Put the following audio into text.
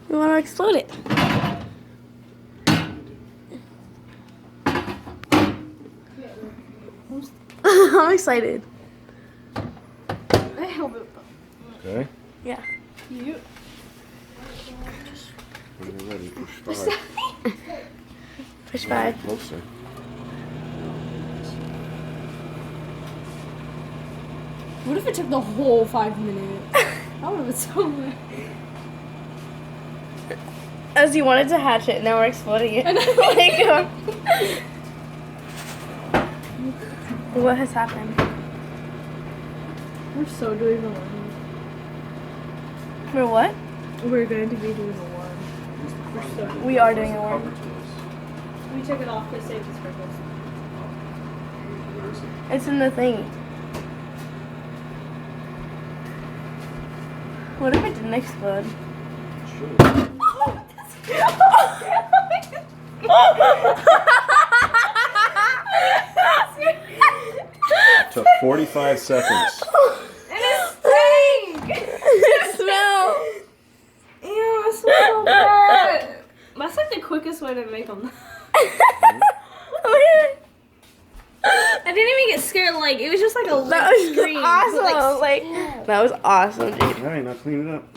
You want to explode it? I'm excited. Okay. Yeah. You. When you're ready, push 5. Push 5. Closer. What if it took the whole 5 minutes? That would have been so weird. As you wanted to hatch it, now we're exploding it. What has happened? We're so doing the one. We're what? We're going to be doing the one. We're so We are doing a worm. We took it off to save the sprinkles. It's in the thingy. What if it didn't explode? Took 45 seconds. And it stank! It smells. Ew, it smells so bad. That's like the quickest way to make them. I didn't even get scared. Like it was just like a That was scream. awesome. Like that was awesome, dude. All right, now clean it up.